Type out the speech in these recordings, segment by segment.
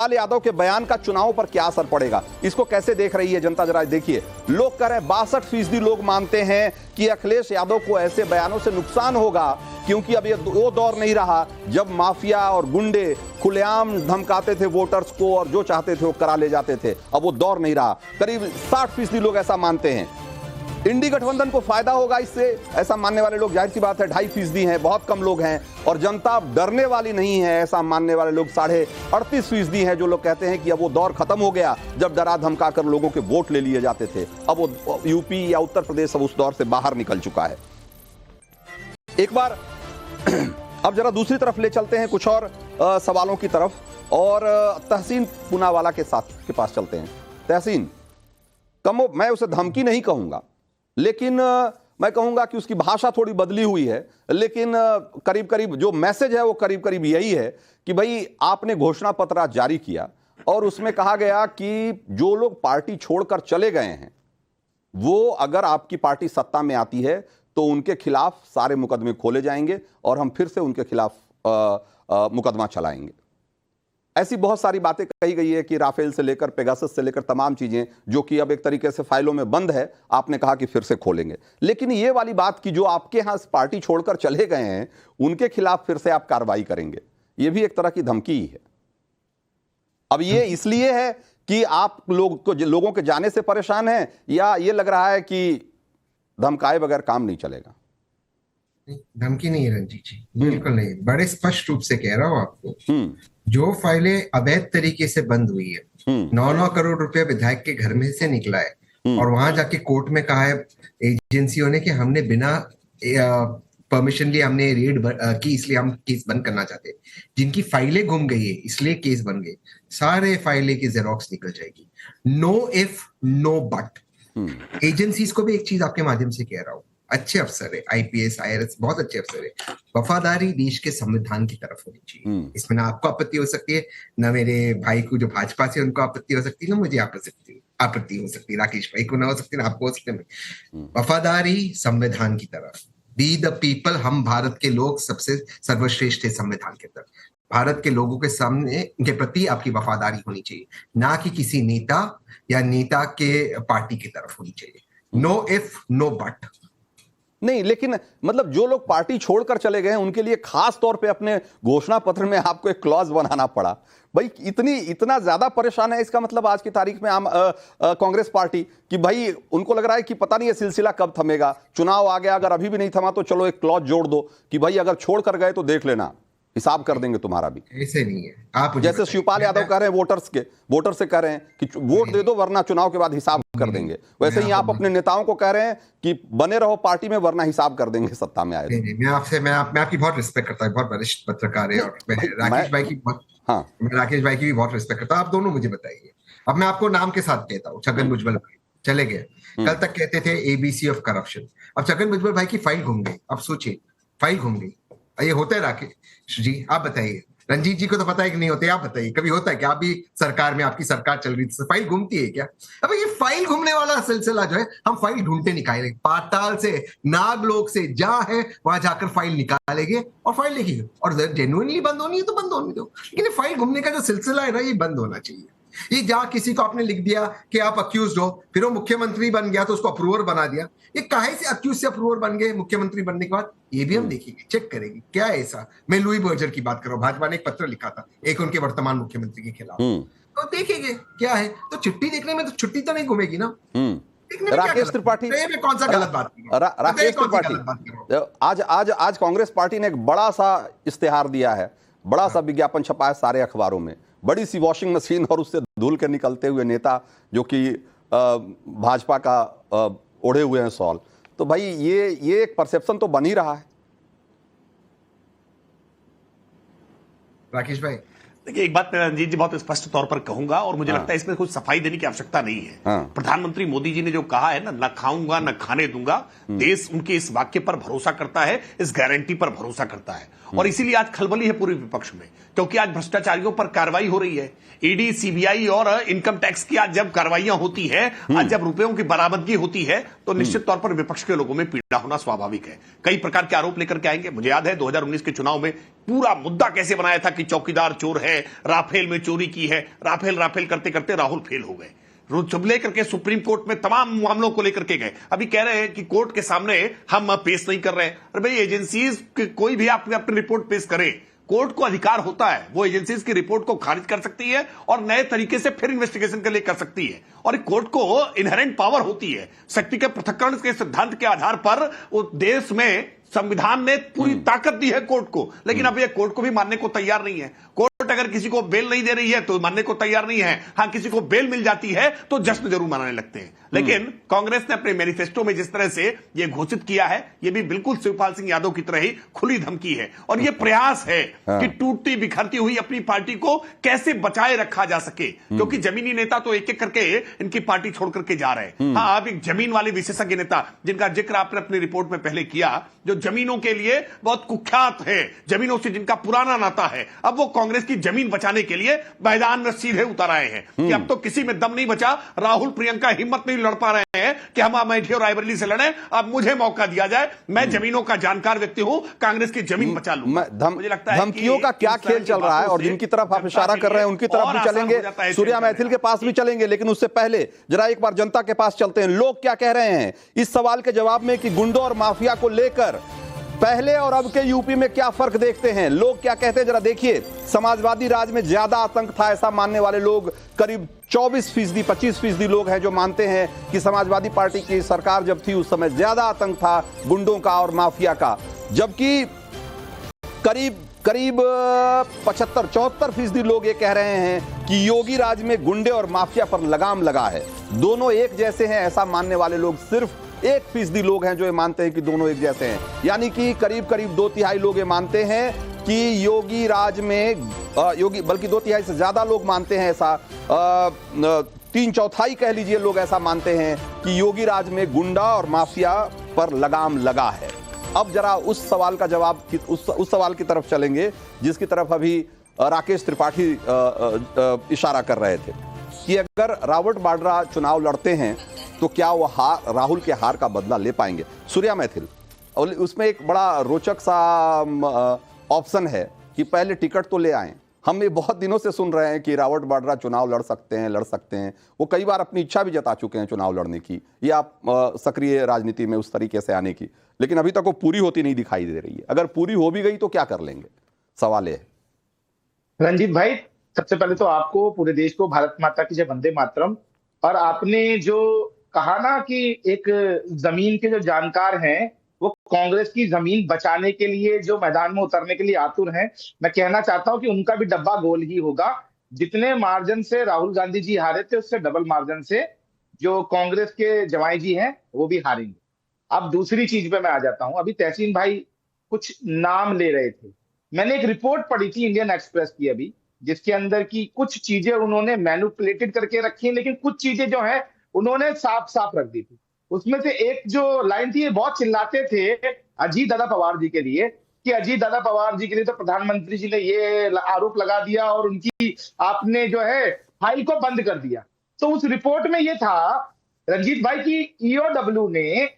शिवपाल यादव के बयान का चुनाव पर क्या असर पड़ेगा, इसको कैसे देख रही है जनता, जरा देखिए। लोग कह रहे हैं 62% लोग मानते हैं कि अखिलेश यादव को ऐसे बयानों से नुकसान होगा, क्योंकि अब ये वो दौर नहीं रहा जब माफिया और गुंडे खुलेआम धमकाते थे वोटर्स को और जो चाहते थे वो करा ले जाते थे। अब वो दौर नहीं रहा। करीब 60% लोग ऐसा मानते हैं। इंडी गठबंधन को फायदा होगा इससे, ऐसा मानने वाले लोग जाहिर सी बात है 2.5% हैं, बहुत कम लोग हैं। और जनता डरने वाली नहीं है, ऐसा मानने वाले लोग 38.5% हैं, जो लोग कहते हैं कि अब वो दौर खत्म हो गया जब डरा धमका कर लोगों के वोट ले लिए जाते थे। अब वो यूपी या उत्तर प्रदेश अब उस दौर से बाहर निकल चुका है। एक बार अब जरा दूसरी तरफ ले चलते हैं, कुछ और सवालों की तरफ, और तहसीन पूनावाला के पास चलते हैं। तहसीन, मैं उसे धमकी नहीं कहूंगा, लेकिन मैं कहूंगा कि उसकी भाषा थोड़ी बदली हुई है, लेकिन करीब करीब जो मैसेज है वो करीब करीब यही है कि भाई आपने घोषणा पत्र जारी किया और उसमें कहा गया कि जो लोग पार्टी छोड़कर चले गए हैं वो अगर आपकी पार्टी सत्ता में आती है तो उनके खिलाफ सारे मुकदमे खोले जाएंगे और हम फिर से उनके खिलाफ मुकदमा चलाएंगे। ऐसी बहुत सारी बातें कही गई है कि राफेल से लेकर पेगासस से लेकर तमाम चीजें जो कि अब एक तरीके से फाइलों में बंद है, आपने कहा कि फिर से खोलेंगे। लेकिन ये वाली बात कि जो आपके यहां पार्टी छोड़कर चले गए हैं उनके खिलाफ फिर से आप कार्रवाई करेंगे, ये भी एक तरह की धमकी ही है। अब ये इसलिए है कि आप लोगों के जाने से परेशान हैं, या ये लग रहा है कि धमकाए बगैर काम नहीं चलेगा? धमकी नहीं है रंजीत जी, बिल्कुल नहीं। बड़े स्पष्ट रूप से कह रहा हूं आपको, जो फाइलें अवैध तरीके से बंद हुई है, 9-9 करोड़ रुपया विधायक के घर में से निकला है और वहां जाके कोर्ट में कहा है एजेंसियों ने कि हमने बिना परमिशन लिए हमने रेड की, इसलिए हम केस बंद करना चाहते हैं। जिनकी फाइलें गुम गई है इसलिए केस बन गए, सारे फाइलें की जेरोक्स निकल जाएगी। No if no but. Agencies को भी एक चीज आपके माध्यम से कह रहा हूं, अच्छे अफसर है, आईपीएस IRS बहुत अच्छे अफसर है, वफादारी देश के संविधान की तरफ होनी चाहिए। इसमें ना आपको आपत्ति हो सकती है, ना मेरे भाई को जो भाजपा से उनको आपत्ति हो सकती है, ना मुझे आपत्ति हो सकती है, राकेश भाई को ना हो सकती, ना आपको हो सकती है। वफादारी संविधान की तरफ, बी द पीपल। हम भारत के लोग सबसे सर्वश्रेष्ठ है संविधान के तरफ। भारत के लोगों के सामने के प्रति आपकी वफादारी होनी चाहिए, ना कि किसी नेता या नेता के पार्टी की तरफ होनी चाहिए। नो इफ नो बट नहीं, लेकिन मतलब जो लोग पार्टी छोड़कर चले गए हैं उनके लिए खास तौर पे अपने घोषणा पत्र में आपको एक क्लॉज बनाना पड़ा। भाई इतना ज्यादा परेशान है, इसका मतलब आज की तारीख में कांग्रेस पार्टी कि भाई उनको लग रहा है कि पता नहीं ये सिलसिला कब थमेगा, चुनाव आ गया, अगर अभी भी नहीं थमा तो चलो एक क्लॉज जोड़ दो कि भाई अगर छोड़ कर गए तो देख लेना, हिसाब कर देंगे तुम्हारा भी। ऐसे नहीं है। आप जैसे शिवपाल यादव कह रहे हैं वोटर से कह रहे हैं कि वोट दे दो वरना चुनाव के बाद हिसाब कर देंगे, वैसे ही आप अपने नेताओं को कह रहे हैं कि बने रहो पार्टी में वरना हिसाब कर देंगे सत्ता में आए। मैं आपकी बहुत रिस्पेक्ट करता हूँ, बहुत वरिष्ठ पत्रकार है, और मैं राकेश भाई की भी बहुत रिस्पेक्ट करता हूँ। आप दोनों मुझे बताइए, अब मैं आपको नाम के साथ कहता हूँ, छगन भुजबल भाई चले गए, कल तक कहते थे ABC ऑफ करप्शन, अब छगन भुजबल भाई की फाइल घूम गई। अब सोचिए, फाइल घूम गई, ये होता है राकेश जी? आप बताइए, रंजीत जी को तो पता है कि नहीं होते, आप बताइए कभी होता है क्या? आप भी सरकार में, आपकी सरकार चल रही थी, फाइल घूमती है क्या? अब ये फाइल घूमने वाला सिलसिला जो है, हम फाइल ढूंढते निकालेंगे, पाताल से नागलोक से जहां है वहां जाकर फाइल निकालेंगे और फाइल लिखिए, और जेन्युइनली बंद होनी है तो बंद होनी दो, लेकिन ये फाइल घूमने का जो सिलसिला है ना, ये बंद होना चाहिए। ये जहां किसी को आपने लिख दिया कि आप अक्यूज हो, फिर वो मुख्यमंत्री बन गया तो उसको अप्रूवर बना दिया, ये काहे से अक्यूज से अप्रूवर बन गए मुख्यमंत्री बनने के बाद? ये भी हम देखेंगे, चेक करेंगे क्या है ऐसा। मैं लुई बर्जर की बात कर रहा हूं, भाजपा ने एक पत्र लिखा था एक उनके वर्तमान मुख्यमंत्री के खिलाफ, तो देखेंगे क्या है। तो चिट्ठी देखने में तो छुट्टी तो नहीं घूमेगी ना। राकेश त्रिपाठी, कौन सा गलत बात कर रहा हूं? राकेश त्रिपाठी, आज कांग्रेस पार्टी ने एक बड़ा सा इश्तेहार दिया है, बड़ा सा विज्ञापन छपा है सारे अखबारों में, बड़ी सी वॉशिंग मशीन और उससे धुल के निकलते हुए नेता जो कि भाजपा का ओढ़े हुए हैं सॉल। तो भाई ये एक परसेप्शन तो बन ही रहा है। राकेश भाई देखिए, एक बात मैं रंजीत जी बहुत स्पष्ट तौर पर कहूंगा, और मुझे लगता है इसमें कुछ सफाई देने की आवश्यकता नहीं है। प्रधानमंत्री मोदी जी ने जो कहा है ना, न खाऊंगा न खाने दूंगा, देश उनके इस वाक्य पर भरोसा करता है, इस गारंटी पर भरोसा करता है, और इसीलिए आज खलबली है पूरे विपक्ष में। क्योंकि आज भ्रष्टाचारियों पर कार्रवाई हो रही है। ईडी, सीबीआई और इनकम टैक्स की आज जब कार्रवाइयां होती है, आज जब रुपयों की बरामदगी होती है, तो निश्चित तौर पर विपक्ष के लोगों में पीड़ा होना स्वाभाविक है। कई प्रकार के आरोप लेकर के आएंगे। मुझे याद है 2019 के चुनाव में पूरा मुद्दा कैसे बनाया था कि चौकीदार चोर है, राफेल में चोरी की है, राफेल करते करते राहुल फेल हो गए। जब लेकर के सुप्रीम कोर्ट में तमाम मामलों को लेकर के गए, अभी कह रहे हैं कि कोर्ट के सामने हम पेश नहीं कर रहे हैं। अरे भाई, एजेंसीज कोई भी आपने अपनी रिपोर्ट पेश करे, कोर्ट को अधिकार होता है, वो एजेंसीज की रिपोर्ट को खारिज कर सकती है और नए तरीके से फिर इन्वेस्टिगेशन के लिए कर सकती है। और कोर्ट को इनहेरेंट पावर होती है। शक्ति के पृथक्करण के सिद्धांत के आधार पर वो देश में संविधान ने पूरी ताकत दी है कोर्ट को, लेकिन अब ये कोर्ट को भी मानने को तैयार नहीं है। कोर्ट अगर किसी को बेल नहीं दे रही है तो मानने को तैयार नहीं है। हां, किसी को बेल मिल जाती है तो जश्न जरूर मनाने लगते हैं। लेकिन कांग्रेस ने अपने मैनिफेस्टो में जिस तरह से ये घोषित किया है, ये भी बिल्कुल शिवपाल सिंह यादव की तरह ही खुली धमकी है और ये प्रयास है कि टूटती बिखरती हुई अपनी पार्टी को कैसे बचाए रखा जा सके, क्योंकि जमीनी नेता तो एक एक करके इनकी पार्टी छोड़ करके जा रहे हैं। हाँ, आप एक जमीन वाले विशेषज्ञ नेता जिनका जिक्र आपने अपनी रिपोर्ट में पहले किया, जो जमीनों के लिए बहुत कुख्यात है, जमीनों से जिनका पुराना नाता है, अब वो कांग्रेस की जमीन बचाने के लिए मैदान में सीधे उतर आए हैं कि अब तो किसी में दम नहीं बचा। राहुल प्रियंका हिम्मत नहीं लड़ पा रहे हैं कि हम अमेठी और रायबरेली से लड़ें, अब मुझे मौका दिया जाए, मैं जमीनों का जानकार व्यक्ति हूं, कांग्रेस की जमीन बचा लूंगा। मुझे लगता है धमकियों का क्या खेल चल रहा है और जिनकी तरफ आप इशारा कर रहे हैं उनकी तरफ भी चलेंगे, सूर्या मैथिल के पास भी चलेंगे, लेकिन उससे पहले जरा एक बार जनता के पास चलते हैं। लोग क्या कह रहे हैं इस सवाल के जवाब में कि गुंडों और माफिया को लेकर पहले और अब के यूपी में क्या फर्क देखते हैं, लोग क्या कहते हैं जरा देखिए। समाजवादी राज में ज्यादा आतंक था ऐसा मानने वाले लोग करीब 24%, 25% लोग हैं जो मानते हैं कि समाजवादी पार्टी की सरकार जब थी उस समय ज्यादा आतंक था गुंडों का और माफिया का, जबकि करीब 75-74% लोग ये कह रहे हैं कि योगी राज में गुंडे और माफिया पर लगाम लगा है। दोनों एक जैसे हैं ऐसा मानने वाले लोग सिर्फ 1% लोग हैं जो ये मानते हैं कि दोनों एक जैसे हैं। यानी कि करीब 2/3 लोग ये मानते हैं कि योगी राज में बल्कि 2/3 से ज्यादा लोग मानते हैं ऐसा, 3/4 कह लीजिए लोग ऐसा मानते हैं कि योगी राज में गुंडा और माफिया पर लगाम लगा है। अब जरा उस सवाल का जवाब उस सवाल की तरफ चलेंगे जिसकी तरफ अभी राकेश त्रिपाठी इशारा कर रहे थे कि अगर रॉबर्ट वाड्रा चुनाव लड़ते हैं तो क्या वो राहुल के हार का बदला ले पाएंगे। सूर्या मैथिल, और उसमें एक बड़ा रोचक सा ऑप्शन है कि पहले टिकट तो ले आएं। हम ये बहुत दिनों से सुन रहे हैं कि रॉबर्ट वाड्रा चुनाव लड़ सकते हैं। वो कई बार अपनी इच्छा भी जता चुके हैं चुनाव लड़ने की या सक्रिय राजनीति में उस तरीके से आने की, लेकिन अभी तक वो पूरी होती नहीं दिखाई दे रही है। अगर पूरी हो भी गई तो क्या कर लेंगे, सवाल ये है। रंजीत भाई, सबसे पहले तो आपको, पूरे देश को भारत माता की जय, वंदे मातरम। और आपने जो कहा ना कि एक जमीन के जो जानकार हैं वो कांग्रेस की जमीन बचाने के लिए जो मैदान में उतरने के लिए आतुर हैं, मैं कहना चाहता हूं कि उनका भी डब्बा गोल ही होगा। जितने मार्जिन से राहुल गांधी जी हारे थे उससे डबल मार्जिन से जो कांग्रेस के जवाई जी हैं वो भी हारेंगे। अब दूसरी चीज पे मैं आ जाता हूं। अभी तहसीन भाई कुछ नाम ले रहे थे, मैंने एक रिपोर्ट पढ़ी थी इंडियन एक्सप्रेस की अभी, जिसके अंदर की कुछ चीजें उन्होंने मैनिपुलेटेड करके रखी है, लेकिन कुछ चीजें जो है उन्होंने साफ साफ रख दी थी। उसमें से एक जो लाइन थी, ये बहुत चिल्लाते थे अजीत दादा पवार जी के लिए कि अजीत दादा पवार जी के लिए तो प्रधानमंत्री जी ने ये आरोप लगा दिया और उनकी आपने जो है फाइल को बंद कर दिया। तो उस रिपोर्ट में ये था रंजीत भाई की ईओडब्ल्यू ने,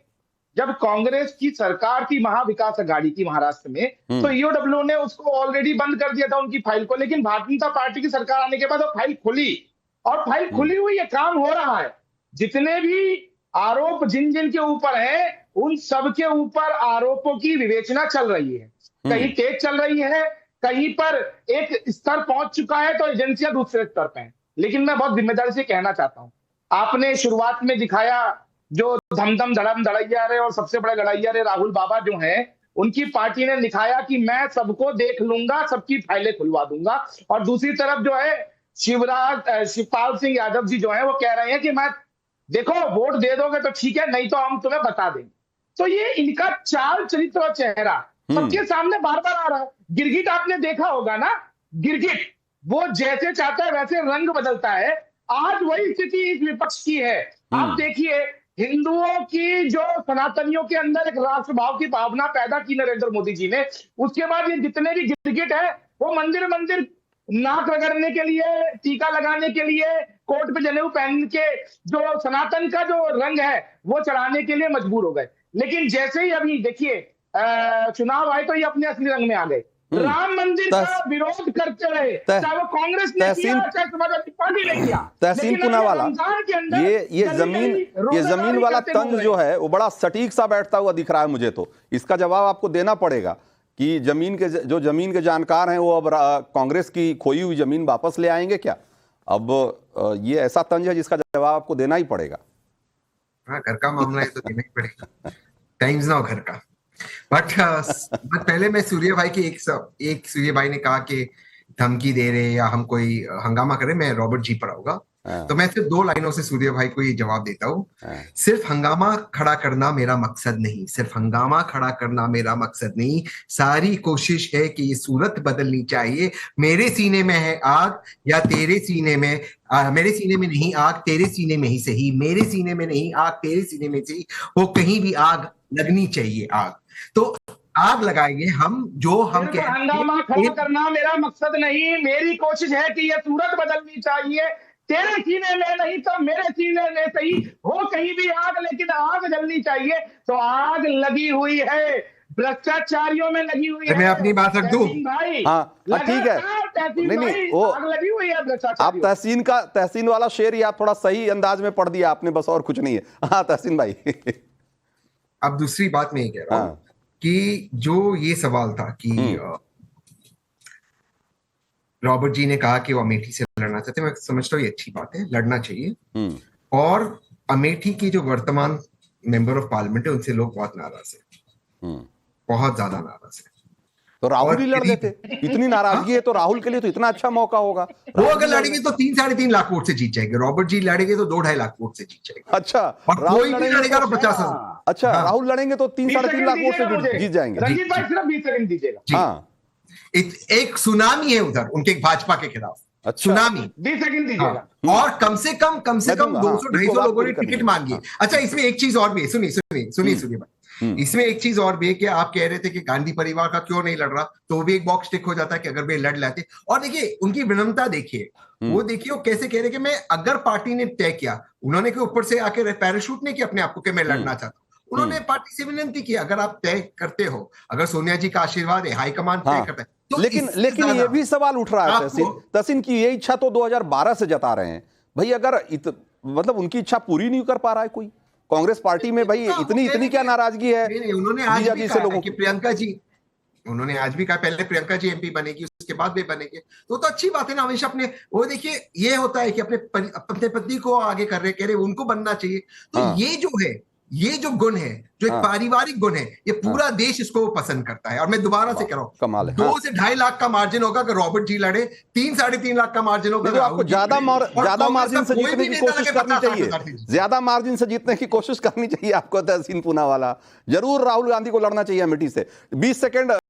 जब कांग्रेस की सरकार थी महाविकास अघाड़ी की महाराष्ट्र में, तो ईओडब्ल्यू ने उसको ऑलरेडी बंद कर दिया था उनकी फाइल को, लेकिन भारतीय जनता पार्टी की सरकार आने के बाद वो फाइल खुली और फाइल खुली हुई, ये काम हो रहा है। जितने भी आरोप जिन जिन के ऊपर है उन सब के ऊपर आरोपों की विवेचना चल रही है। कहीं तेज चल रही है, कहीं पर एक स्तर पहुंच चुका है तो एजेंसियां दूसरे स्तर पे हैं। लेकिन मैं बहुत जिम्मेदारी से कहना चाहता हूं, आपने शुरुआत में दिखाया जो धमधम धड़म धड़ैया रे और सबसे बड़े लड़ैया रे राहुल बाबा जो हैं, उनकी पार्टी ने दिखाया कि मैं सबको देख लूंगा, सबकी फाइलें खुलवा दूंगा। और दूसरी तरफ जो है शिवपाल सिंह यादव जी जो है वो कह रहे हैं कि मैं, देखो वोट दे दोगे तो ठीक है, नहीं तो हम तुम्हें बता देंगे। तो ये इनका चाल चरित्र और चेहरा सबके सामने बार बार आ रहा है। गिरगिट आपने देखा होगा ना, गिरगिट वो जैसे चाहता है वैसे रंग बदलता है। आज वही स्थिति इस विपक्ष की है। आप देखिए, हिंदुओं की जो सनातनियों के अंदर एक राष्ट्रभाव की भावना पैदा की नरेंद्र मोदी जी ने, उसके बाद ये जितने भी गिरगिट है वो मंदिर मंदिर नाक रगड़ने के लिए, टीका लगाने के लिए, कोट पे जनेऊ पहन के जो सनातन का जो रंग है वो चढ़ाने के लिए मजबूर हो गए। लेकिन जैसे ही अभी देखिए चुनाव आए तो ये अपने असली रंग में आ गए। राम मंदिर का विरोध करते रहे, चाहे वो कांग्रेस ने किया, चाहे समाजवादी पार्टी ने किया। तहसीन पूनावाला, ये जमीन वाला तंज जो है वो बड़ा सटीक सा बैठता हुआ दिख रहा है मुझे। तो इसका जवाब आपको देना पड़ेगा कि जमीन के जानकार हैं वो अब कांग्रेस की खोई हुई जमीन वापस ले आएंगे क्या? अब ये ऐसा तंज है जिसका जवाब आपको देना ही पड़ेगा। हाँ, घर का मामला है तो देना ही पड़ेगा। टाइम्स नाउ घर का। बट पहले मैं सूर्य भाई की एक सूर्य भाई ने कहा कि धमकी दे रहे या हम कोई हंगामा करें, मैं रॉबर्ट जी पर आऊंगा। तो मैं सिर्फ 2 लाइनों से सूर्य भाई को ये जवाब देता हूँ। सिर्फ हंगामा खड़ा करना मेरा मकसद नहीं, सिर्फ हंगामा खड़ा करना मेरा मकसद नहीं। सारी कोशिश है कि ये सूरत बदलनी चाहिए। मेरे सीने में है आग या तेरे सीने में, मेरे सीने में नहीं आग, तेरे सीने में ही सही। मेरे सीने में नहीं आग, तेरे सीने में सही। वो कहीं भी आग लगनी चाहिए। आग तो आग लगाएंगे हम, जो हम कहते हैं। हंगामा खड़ा करना मेरा मकसद नहीं, मेरी कोशिश है कि ये सूरत बदलनी चाहिए। तेरे सीने में नहीं तो मेरे सीने में सही, हो कहीं भी आग, लेकिन आग जलनी चाहिए। तो आग लगी हुई है, भ्रष्टाचारियों में लगी हुई है। मैं अपनी बात रख दूं भाई? हाँ ठीक है, नहीं वो आग लगी हुई है आप तहसीन वाला शेर ही आप थोड़ा सही अंदाज में पढ़ दिया आपने, बस और कुछ नहीं है। हाँ तहसीन भाई। अब दूसरी बात मैं ये कह रहा हूं कि जो ये सवाल था कि रॉबर्ट जी ने कहा कि वो अमेठी से लड़ना चाहते हैं, मैं समझता हूँ ये अच्छी बात है, लड़ना चाहिए। और अमेठी के जो वर्तमान मेंबर ऑफ पार्लियामेंट है उनसे लोग बहुत नाराज है, बहुत ज्यादा नाराज है। तो राहुल ही लड़ लेते, इतनी नाराजगी है तो राहुल के लिए तो इतना अच्छा मौका होगा। वो अगर लड़ेंगे तो 3-3.5 लाख वोट से जीत जाएंगे। रॉबर्ट जी लड़ेंगे तो 2-2.5 लाख वोट से जीत जाएंगे। अच्छा, और कोई भी लड़ेगा तो 50,000। अच्छा, राहुल लड़ेंगे तो 3-3.5 लाख वोट से जीत जाएंगे। रंजीत भाई सिर्फ 20 सेकंड दीजिएगा। हाँ, एक सुनामी है उधर उनके भाजपा के खिलाफ। अच्छा, सुनामी। 20 सेकंड दीजिएगा। और कम से कम 200-250 लोगों ने टिकट मांगी। अच्छा, इसमें एक चीज और भी है, सुनिए सूर्य भाई, इसमें एक चीज और भी है कि आप कह रहे थे कि गांधी परिवार का क्यों नहीं लड़ रहा, तो वो भी एक बॉक्स टिक हो जाता है कि अगर वे लड़ लेते। और देखिए उनकी विनम्रता देखिए, वो देखिए वो कैसे कह रहे कि मैं, अगर पार्टी ने तय किया, उन्होंने के ऊपर से आके पैराशूट नहीं किया अपने आप को कि मैं लड़ना चाहता हूं। उन्होंने पार्टी से विनती की, अगर आप तय करते हो, अगर सोनिया जी का आशीर्वाद है, हाईकमान तय करता है तो। लेकिन ये भी सवाल उठ रहा है तहसीन की ये इच्छा तो 2012 से जता रहे हैं भाई। अगर मतलब उनकी इच्छा पूरी नहीं कर पा रहा है कोई कांग्रेस पार्टी में, भाई इतनी क्या नाराजगी है? उन्होंने आज भी कहा कि प्रियंका जी, उन्होंने आज भी कहा पहले प्रियंका जी एमपी बनेगी, उसके बाद वे बनेंगे। तो अच्छी बात है ना, हमेशा अपने, वो देखिए ये होता है कि अपने पत्नी को आगे कर रहे, कह रहे उनको बनना चाहिए। तो ये जो है, ये जो गुण है, जो एक पारिवारिक गुण है, ये पूरा देश इसको पसंद करता है। और मैं दोबारा से कह रहा हूं, कमाल है। 2 से 2.5 लाख का मार्जिन होगा अगर रॉबर्ट जी लड़े, 3-3.5 लाख का मार्जिन होगा। तो आपको ज्यादा मार्जिन से जीतने की कोशिश करनी चाहिए, ज्यादा मार्जिन से जीतने की कोशिश करनी चाहिए आपको तहसीन पूनावाला। जरूर राहुल गांधी को लड़ना चाहिए अमेठी से। 20 सेकंड